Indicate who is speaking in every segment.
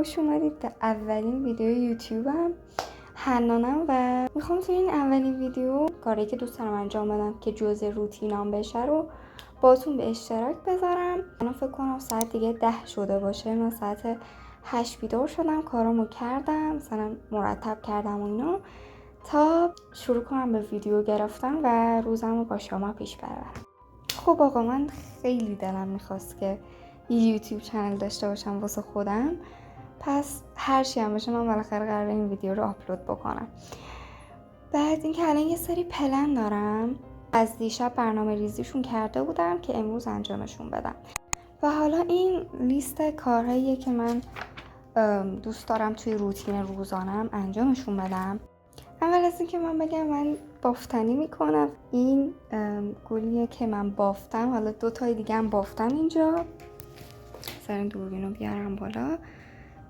Speaker 1: خوش اومدید به اولین ویدیو یوتیوبم. حنانم و میخوام توی این اولین ویدیو کاری که دوست دارم انجام بدم که جزء روتینام بشه رو باتون به اشتراک بذارم. من فکر کنم ساعت دیگه 10 شده باشه. من ساعت 8 بیدار شدم، کارامو کردم، مثلا مرتب کردم و اینا تا شروع کنم به ویدیو گرفتن و روزمو با شما پیش ببرم. خب آقا، من خیلی دلم میخواست که یوتیوب چنل داشته باشم واسه خودم، پس هر چی هم باشه من بالاخره قراره این ویدیو رو آپلود بکنم. بعد اینکه الان یه سری پلن دارم، از دیشب برنامه ریزیشون کرده بودم که امروز انجامشون بدم و حالا این لیست کارهاییه که من دوست دارم توی روتین روزانم انجامشون بدم. اول از اینکه من بگم من بافتنی میکنم. این گلیه که من بافتم، حالا 2 تای دیگه هم بافتم اینجا. مثلا دوربین رو بیارم بالا،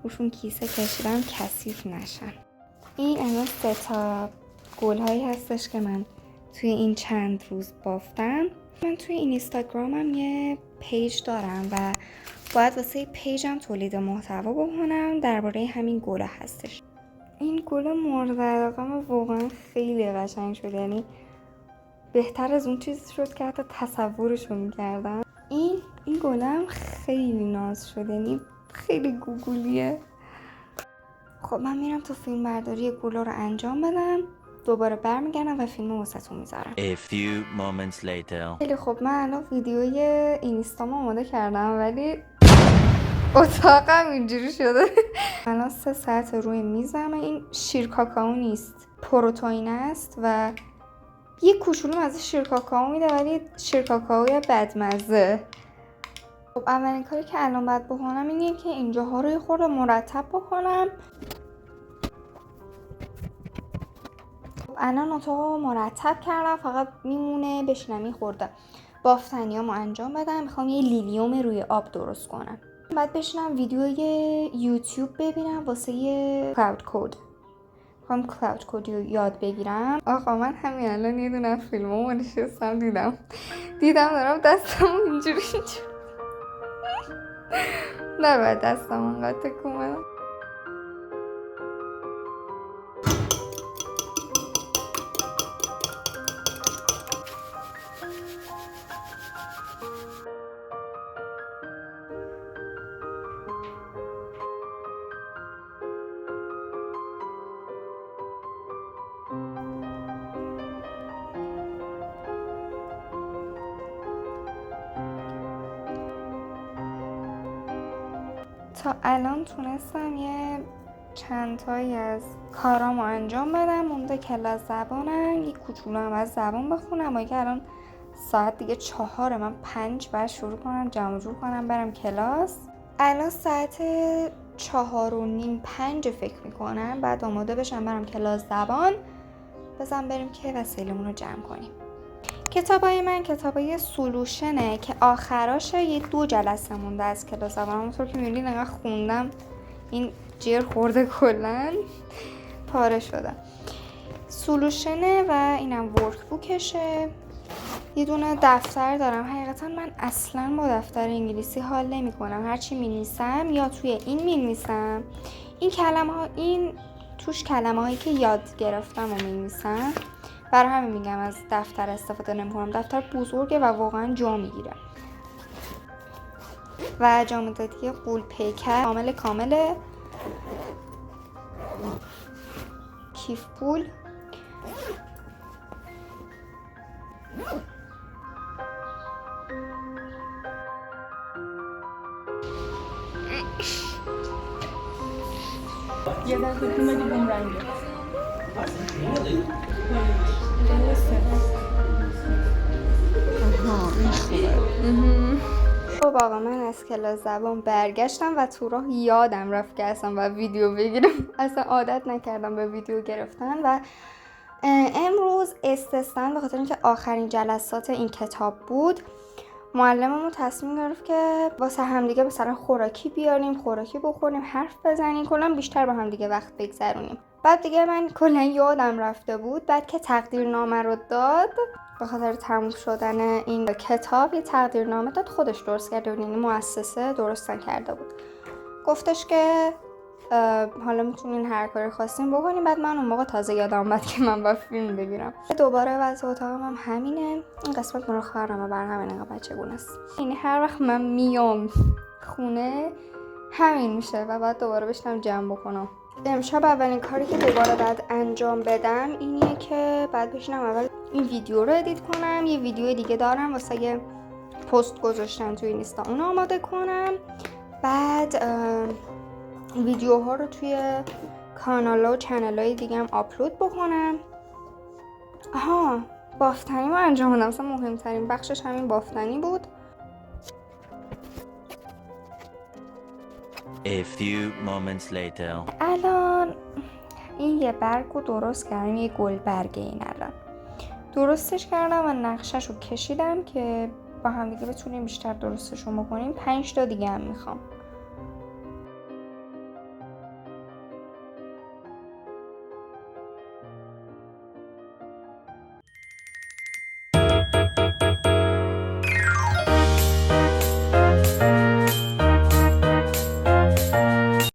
Speaker 1: روشون کیسه کشیدم کثیف نشن. این الان 3 تا گل هایی هستش که من توی این چند روز بافتم. من توی اینستاگرامم یه پیج دارم و باید واسه پیجم تولید محتوا بکنم درباره همین گل هستش. این گل مورد علاقه‌م واقعا خیلی قشنگ شد، یعنی بهتر از اون چیزی شد که حتی تصورشو میکردم. این گلم خیلی ناز شد، یعنی خیلی گوگولیه. خب من میرم تو فیلم برداری گلا رو انجام بدم، دوباره برمیگردم و فیلمو واسهتون میذارم.
Speaker 2: A few moments later.
Speaker 1: خیلی خب، من الان ویدیوی اینستام آماده کردم ولی اتاقم اینجوری شده. الان 3 ساعت روی میزم. این شیر کاکائو نیست، پروتئین است و یه کوچولو از شیر کاکائو میده ولی شیر کاکائوی بدمزه. خب اولین کاری که الان باید بکنم اینه که اینجاها رو یه خورده مرتب بکنم. خب الان اتاقو مرتب کردم، فقط میمونه بشینم یه خورده بافتنیامو انجام بدم. میخوام یه لیلیوم روی آب درست کنم. بعد بشینم ویدیوی یوتیوب ببینم واسه یه کلاود کد. میخوام کلاود کد رو یاد بگیرم. آقا من همین الان یه دونه فیلمو نشستم دیدم دارم دستمو اینجوری نباید دستم انقدر تکون بدم. تا الان تونستم یه چند تایی از کارامو انجام بدم. مونده کلاس زبانم، یه کوچولو هم از زبان بخونم. اما که الان ساعت دیگه 4، من 5 باید شروع کنم جمع جور کنم برم کلاس. الان ساعت 4:30 5 فکر میکنم. بعد آماده بشم برم کلاس زبان. بزن بریم که وسایلمون رو جمع کنیم. کتابای من کتابای سولوشنه که آخراشه. یه 2 جلسه مونده از کلاس زبان. همونطور که میبینید انقدر خوندم این جیر خورده کلن پاره شده. سولوشنه و اینم ورک بوکشه. یه دونه دفتر دارم. حقیقتا من اصلا با دفتر انگلیسی حال نمی کنم. هرچی می نویسم یا توی این می نویسم. این توش کلمه هایی که یاد گرفتم و می نویسم. برای همین میگم از دفتر استفاده نمی‌کنم. دفتر بزرگه و واقعا جا میگیره. و جامدادی قول پیکر کامل کیف پول.
Speaker 3: یه دست بکنم بدی بوم رنگه
Speaker 1: خب آقا، من از کلاس زبان برگشتم و تو راه یادم رفت که اصلا باید ویدیو بگیرم. اصلا عادت نکردم به ویدیو گرفتن و امروز استثنا به خاطر اینکه آخرین جلسات این کتاب بود، معلممون تصمیم گرفت که واسه همدیگه مثلا خوراکی بیاریم، خوراکی بخوریم، حرف بزنیم، کلا بیشتر با همدیگه وقت بگذرونیم. بعد دیگه من کلا یادم رفته بود. بعد که تقدیرنامه رو داد، به خاطر تموم شدن این کتاب یه تقدیرنامه داد. خودش درست کرده بود، یعنی مؤسسه درست کرده بود. گفتش که حالا میتونین هر کاری خواستین بکنین. بعد من اون موقع تازه یادم اومد که من با فیلم بگیرم. دوباره وضع اتاقم هم همینه. این قسمت مال خواهرمه، بر همین انقدر بچگونه است. یعنی هر وقت من میام خونه همین میشه و بعد دوباره بشنم جمع بکنم. امشب اولین کاری که دوباره بعد انجام بدم اینیه که بعد بشینم اول این ویدیو رو ادیت کنم. یه ویدیو دیگه دارم واسه پست گذاشتن توی اینستا، اون آماده کنم. بعد ویدیوها رو توی کانالا و چنل‌های دیگه هم آپلود بکنم. آها، بافتنی رو انجام بدم. اصلا مهمترین بخشش همین بافتنی بود.
Speaker 2: A few moments later.
Speaker 1: الان این یه برگ رو درست کردم، یه گل برگه. این الان درستش کردم و نقشش رو کشیدم که با هم دیگه بتونیم بیشتر درستشون بکنیم. 5 تا دیگه هم میخوام.